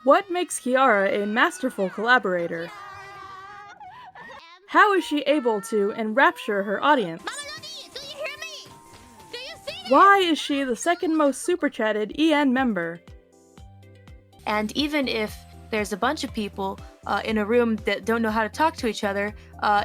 What makes Kiara a masterful collaborator? How is she able to enrapture her audience? Do you hear me? Do you see me? Why is she the second most super chatted EN member? And even if there's a bunch of people in a room that don't know how to talk to each other,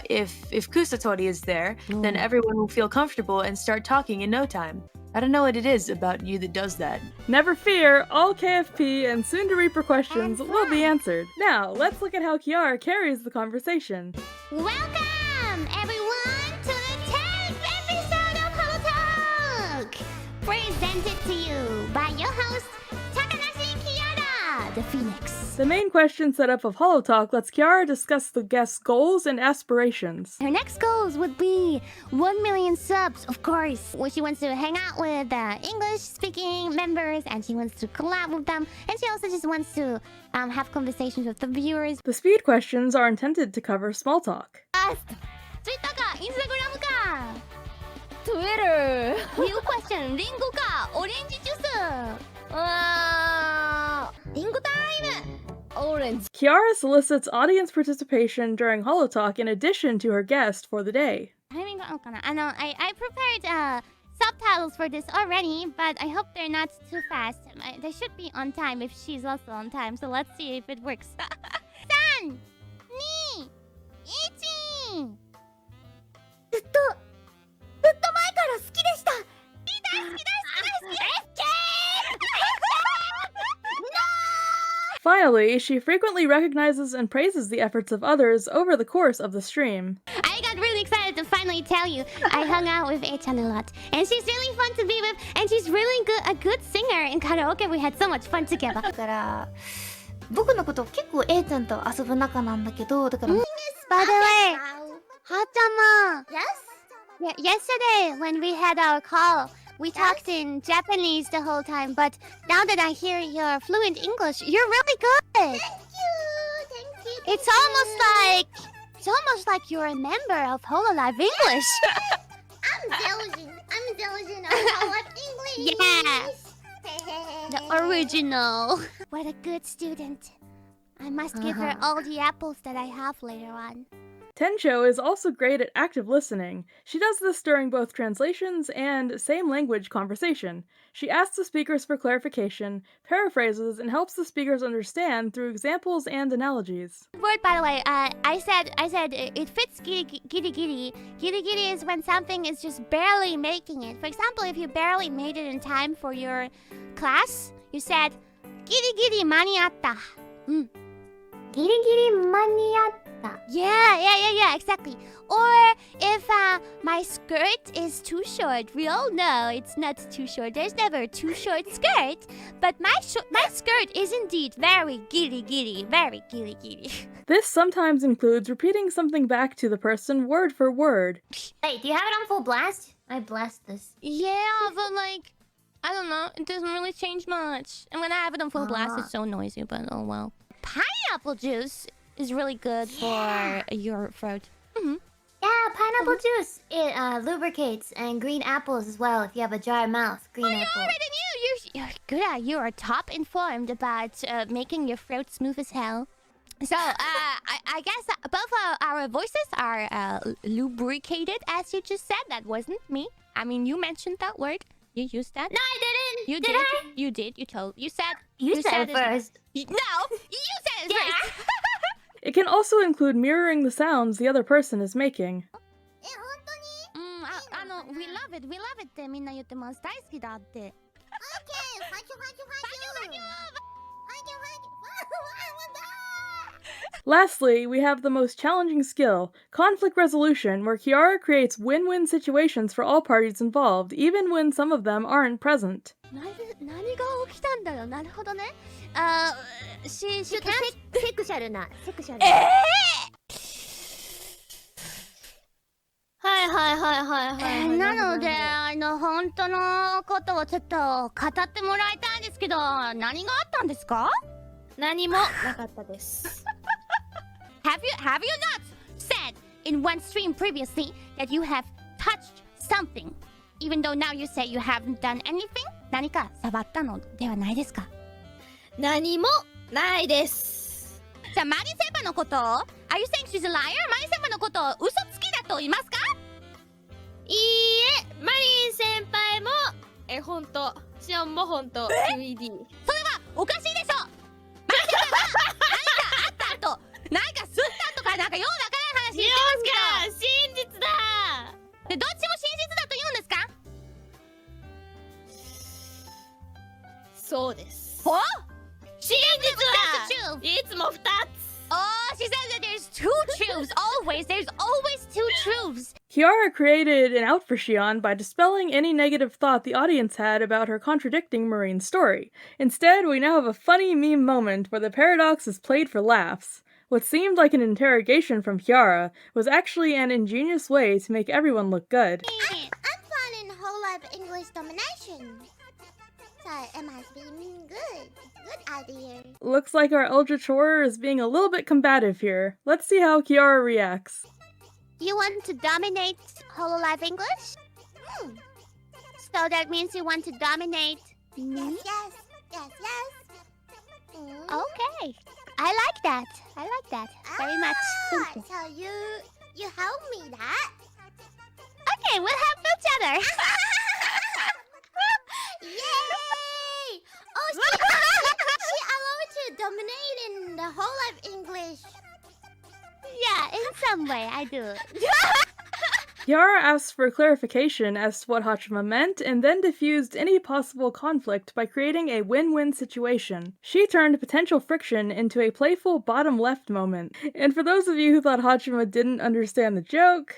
if Kusatori is there, then everyone will feel comfortable and start talking in no time. I don't know what it is about you that does that. Never fear, all KFP and soon-to-reaper questions will be answered. Now, let's look at how Kiara carries the conversation. Welcome, everyone, to the 10th episode of Holotalk! Presented to you by your host, Takanashi Kiara, the Phoenix. The main question setup of Holotalk lets Kiara discuss the guest's goals and aspirations. Her next goals would be 1 million subs, of course. She wants to hang out with English-speaking members, and she wants to collab with them, and she also just wants to have conversations with the viewers. The speed questions are intended to cover small talk. Twitter か Instagram か Twitter. New question リンゴかオレンジジュースリンゴタイム Orange. Kiara solicits audience participation during Holotalk in addition to her guest for the day. I prepared subtitles for this already, but I hope they're not too fast. They should be on time if she's also on time, so let's see if it works. 3、2、1ずっと前から好きでした好き大好き Finally, she frequently recognizes and praises the efforts of others over the course of the stream. I got really excited to finally tell you. I hung out with A-chan a lot, and she's really fun to be with, and she's really a good singer. In karaoke, we had so much fun together. だから僕のこと結構 A ちゃんと遊ぶ仲なんだけど、だから By the way, Hatama. Yes? Yesterday, when we had our call, we talked in Japanese the whole time, but now that I hear your fluent English, you're really good. Thank you. It's almost like you're a member of Hololive English. I'm Belgian of Hololive English. Yeah. The original. What a good student. I must give her all the apples that I have later on. Tenchou is also great at active listening. She does this during both translations and same-language conversation. She asks the speakers for clarification, paraphrases, and helps the speakers understand through examples and analogies. Word, by the way, I said it fits giri giri. Giri giri is when something is just barely making it. For example, if you barely made it in time for your class, you said giri giri maniatta. Giri giri maniatta. Yeah, exactly. Or if my skirt is too short, we all know it's not too short. There's never a too short skirt. But my skirt is indeed very giri, very giri. This sometimes includes repeating something back to the person word for word. Hey, do you have it on full blast? I blast this. Yeah, but I don't know. It doesn't really change much. And when I have it on full blast, it's so noisy, but oh well. Pineapple juice is really good for your throat. Yeah, pineapple juice. It lubricates, and green apples as well if you have a dry mouth. Green apple. You already knew. You're good at. You are top informed about making your throat smooth as hell. So I guess both our voices are lubricated, as you just said. That wasn't me. I mean, you mentioned that word. You used that. No, I didn't. You did. You did. You said. You said it first. No, you said it first. It can also include mirroring the sounds the other person is making. We love it. ってみんな言ってます。大好きだって。Lastly, we have the most challenging skill, conflict resolution, where Kiara creates win-win situations for all parties involved, even when some of them aren't present. 何が起きたんだよ。なるほどね。she ちょっと can't... セクシャルな。はい。なので、本当のことをちょっと語ってもらいたいんですけど、何があったんですか？何もなかったです。Have you not said in one stream previously that you have touched something, even though now you say you haven't done anything? 何か触ったのではないですか？何もないです。じゃあマリセンパのこと Are you saying she's a liar? マリセンパのこと嘘つきだと言いますか？いいえ、マリン先輩も本当、シオンも本当。QED。それはおかしいでしょ。マリセンパは何かあった後なんか吸ったとかなんかようわからん話言ってますけど、真実だ。でどっちも真実だと言うんですか？そうです。ほ？真実は That's the truth. いつも2つ。Oh, she says that there's two truths. There's always two truths. Kiara created an out for Shion by dispelling any negative thought the audience had about her contradicting Marine's story. Instead, we now have a funny meme moment where the paradox is played for laughs. What seemed like an interrogation from Kiara was actually an ingenious way to make everyone look good. I'm fun in Hololive English Domination. So it must be good. Good idea. Looks like our Eldritch Horror is being a little bit combative here. Let's see how Kiara reacts. You want to dominate Hololive English? So that means you want to dominate me? Yes. Okay. I like that. Very much. So you help me that? Okay, we'll help each other. Yay! Oh, she allowed me to dominate in the Hololive English. Yeah, in some way, I do. Kiara asked for clarification as to what Hachima meant and then diffused any possible conflict by creating a win-win situation. She turned potential friction into a playful bottom left moment. And for those of you who thought Hachima didn't understand the joke,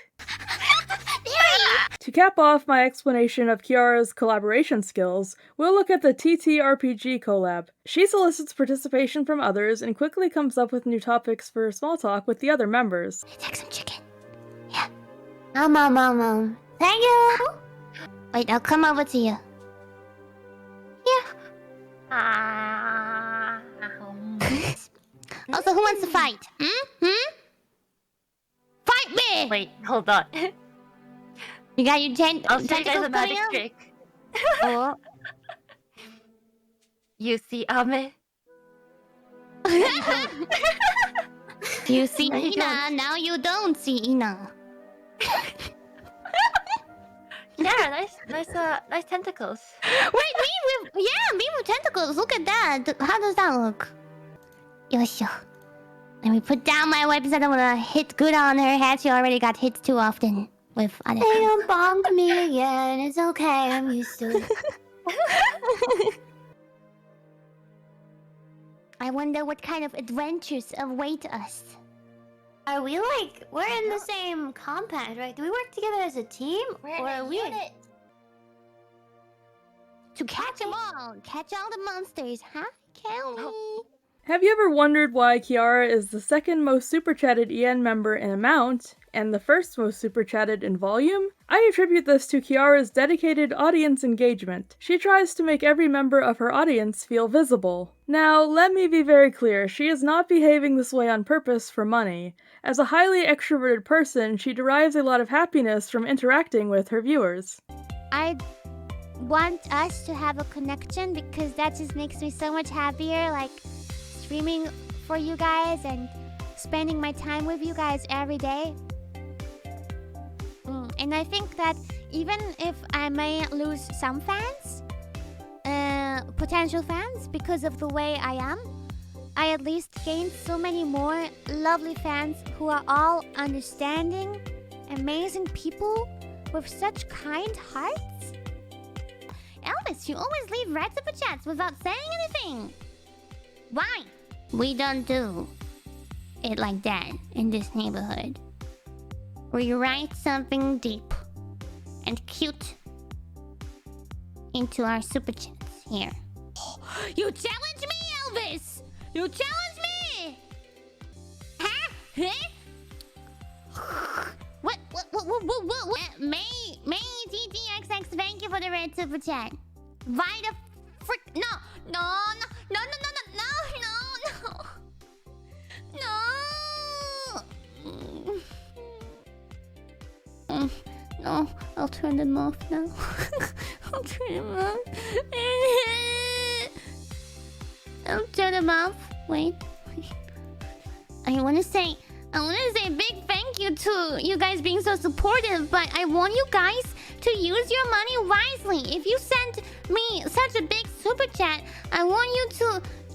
to cap off my explanation of Kiara's collaboration skills, we'll look at the TTRPG collab. She solicits participation from others and quickly comes up with new topics for small talk with the other members. Take some chicken. Thank you. Wait, I'll come over to you. Also, who wants to fight? Fight me! Wait, hold on. You got your I'll show you guys a tentacles magic going out? trick. Oh. You see Ame? You see No, you Ina, now you don't see Ina. Yeah, nice tentacles. Wait, me with tentacles. Look at that. How does that look? Yosho. Let me put down my weapons. I don't want to hit good on her head. She already got hit too often with other They don't bonk me again. It's okay. I'm used to it. I wonder what kind of adventures await us. Are we like we're in the same compound, right? Do we work together as a team, or are we? To catch them all. Catch all the monsters, huh, Calli? Have you ever wondered why Kiara is the second most super chatted EN member in amount, and the first most super chatted in volume? I attribute this to Kiara's dedicated audience engagement. She tries to make every member of her audience feel visible. Now, let me be very clear, she is not behaving this way on purpose for money. As a highly extroverted person, she derives a lot of happiness from interacting with her viewers. I want us to have a connection because that just makes me so much happier, like streaming for you guys and spending my time with you guys every day. And I think that even if I may lose some fans, potential fans, because of the way I am, I at least gained so many more lovely fans who are all understanding, amazing people with such kind hearts. Elvis, you always leave red super chats without saying anything. Why? We don't do it like that in this neighborhood. We write something deep and cute into our super chats here. You challenge me, Elvis! You challenge me! Huh? What? May TTXX, thank you for the red super chat. Why the frick? No. No, I'll turn them off now. I'll turn them off. Wait. I wanna say a big thank you to you guys being so supportive, but I want you guys to use your money wisely. If you send me such a big super chat, I want you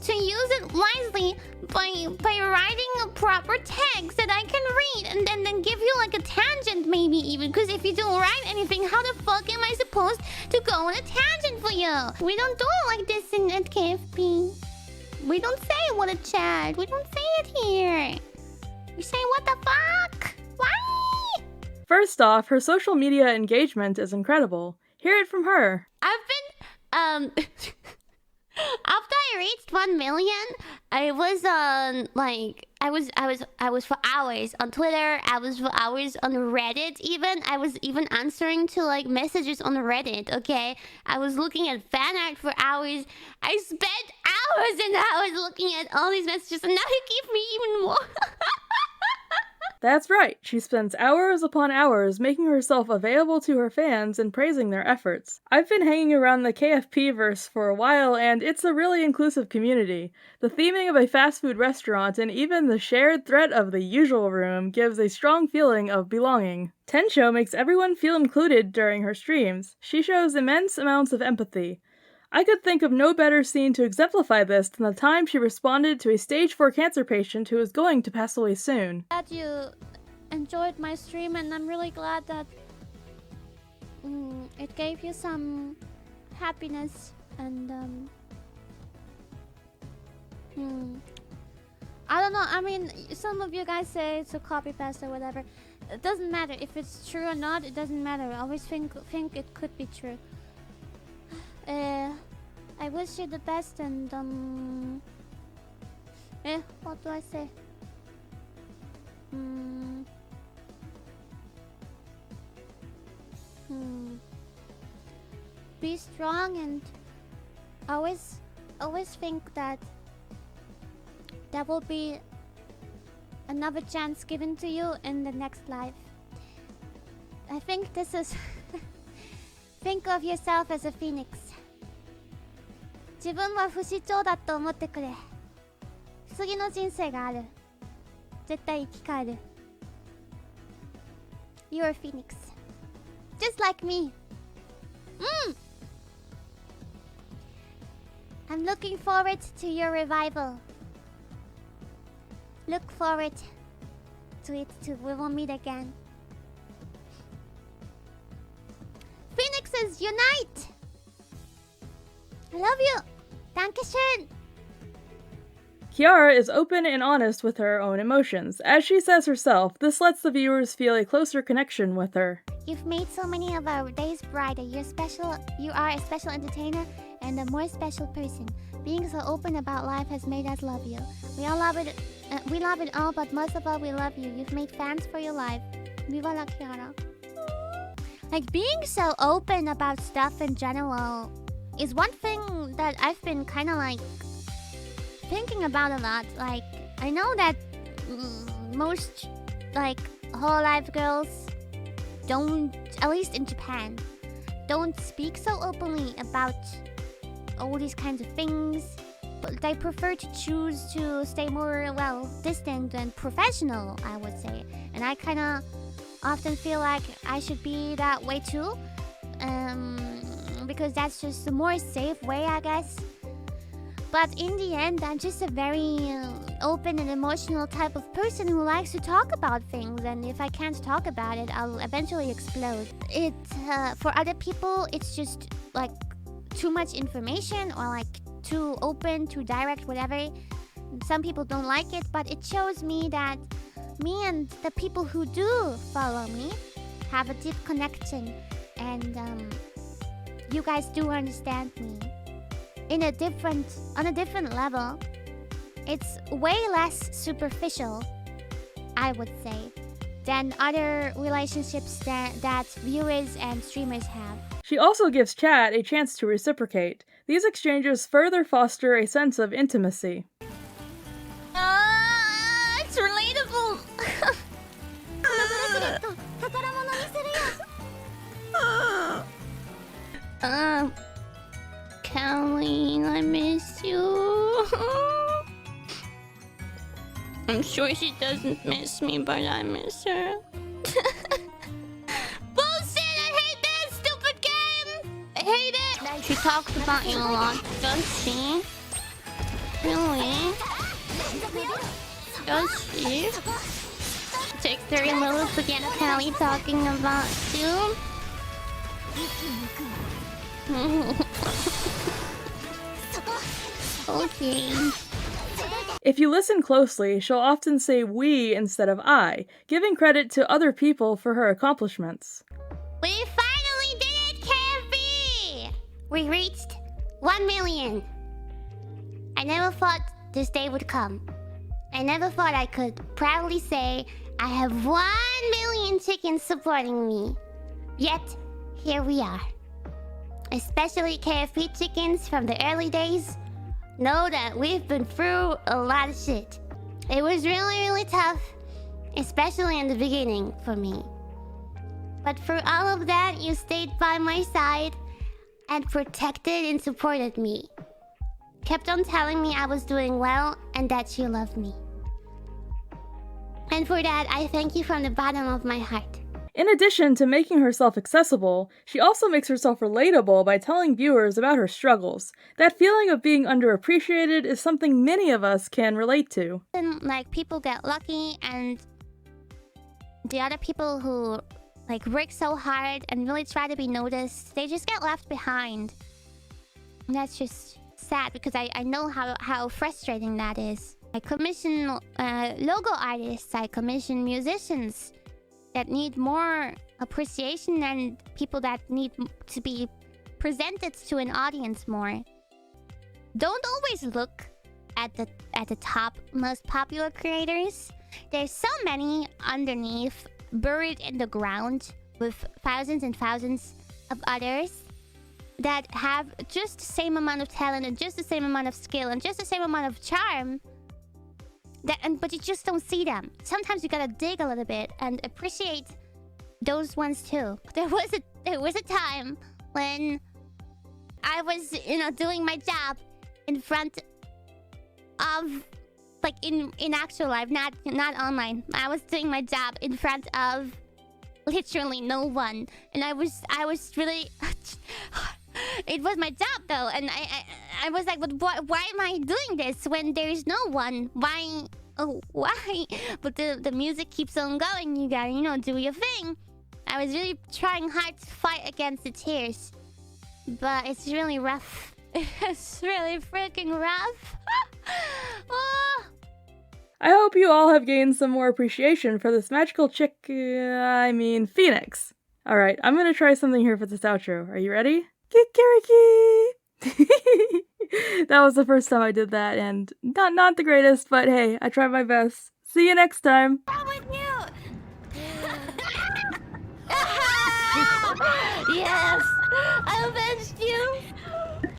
to use it wisely by writing a proper text that I can read and then give you like a tangent maybe even. Because if you don't write anything, how the fuck am I supposed to go on a tangent for you? We don't do it like this at KFP. We don't say what a chat. We don't say it here. We say what the fuck? Why? First off, her social media engagement is incredible. Hear it from her. I've been after I reached 1 million, I was on I was for hours on Twitter. I was for hours on Reddit. I was even answering to like messages on Reddit. Okay, I was looking at fan art for hours. I spent hours and hours looking at all these messages, and now you give me even more. That's right, she spends hours upon hours making herself available to her fans and praising their efforts. I've been hanging around the KFP-verse for a while, and it's a really inclusive community. The theming of a fast food restaurant and even the shared threat of the usual room gives a strong feeling of belonging. Tenchou makes everyone feel included during her streams. She shows immense amounts of empathy. I could think of no better scene to exemplify this than the time she responded to a stage 4 cancer patient who was going to pass away soon. Glad you enjoyed my stream, and I'm really glad that it gave you some happiness and I don't know. I mean, some of you guys say it's a copy paste or whatever. It doesn't matter if it's true or not. It doesn't matter. I always think it could be true. I wish you the best, and what do I say? Be strong, and always think that there will be another chance given to you in the next life. I think this is think of yourself as a phoenix. 自分は不死鳥だと思ってくれ。次の人生がある。絶対生き返る。You're a phoenix. Just like me. I'm looking forward to your revival. Look forward to it too. We will meet again. Phoenixes unite! I love you! Dankeschön! Kiara is open and honest with her own emotions. As she says herself, this lets the viewers feel a closer connection with her. You've made so many of our days brighter. You are a special entertainer and a more special person. Being so open about life has made us love you. We love it all, but most of all, we love you. You've made fans for your life. Viva la Kiara. Like, being so open about stuff in general is one thing that I've been kind of like thinking about a lot. Like, I know that most like Hololive girls don't, at least in Japan, don't speak so openly about all these kinds of things, but they prefer to choose to stay more, well, distant and professional, I would say. And I kind of often feel like I should be that way too, because that's just the more safe way, I guess. But in the end, I'm just a very open and emotional type of person who likes to talk about things, and if I can't talk about it, I'll eventually explode. For other people, it's just like too much information, or like too open, too direct, whatever. Some people don't like it, but it shows me that me and the people who do follow me have a deep connection, and you guys do understand me on a different level. It's way less superficial, I would say, than other relationships that viewers and streamers have. She also gives chat a chance to reciprocate. These exchanges further foster a sense of intimacy. It's relatable. Calli, I miss you. I'm sure she doesn't miss me, but I miss her. Bullshit! I hate this stupid game! I hate it! She talks about you a lot, does she? Really? Does she? Takes 30 minutes to get Calli talking about you. Okay. If you listen closely, she'll often say we instead of I, giving credit to other people for her accomplishments. We finally did it, KFB! We reached 1 million. I never thought this day would come. I never thought I could proudly say I have 1 million chickens supporting me. Yet, here we are. Especially KFP chickens from the early days know that we've been through a lot of shit. It was really, really tough, especially in the beginning for me. But for all of that, you stayed by my side and protected and supported me. Kept on telling me I was doing well and that you loved me. And for that, I thank you from the bottom of my heart. In addition to making herself accessible, she also makes herself relatable by telling viewers about her struggles. That feeling of being underappreciated is something many of us can relate to. And like people get lucky and the other people who like work so hard and really try to be noticed, they just get left behind. And that's just sad because I know how frustrating that is. I commission logo artists, I commission musicians that need more appreciation and people that need to be presented to an audience more. Don't always look at the top most popular creators. There's so many underneath, buried in the ground with thousands and thousands of others that have just the same amount of talent and just the same amount of skill and just the same amount of charm. But you just don't see them. Sometimes you gotta dig a little bit and appreciate those ones too. There was a time when I was, doing my job in front of, like in actual life, not online. I was doing my job in front of literally no one, and I was really. It was my job though, and I was like, but why am I doing this when there is no one? Why? Oh, why? But the music keeps on going. You gotta, do your thing. I was really trying hard to fight against the tears, but it's really rough. It's really freaking rough. Oh. I hope you all have gained some more appreciation for this magical Phoenix. Alright, I'm gonna try something here for this outro. Are you ready? Kikariki! That was the first time I did that, and not the greatest, but hey, I tried my best. See you next time! I'm with you! Yes! I avenged you!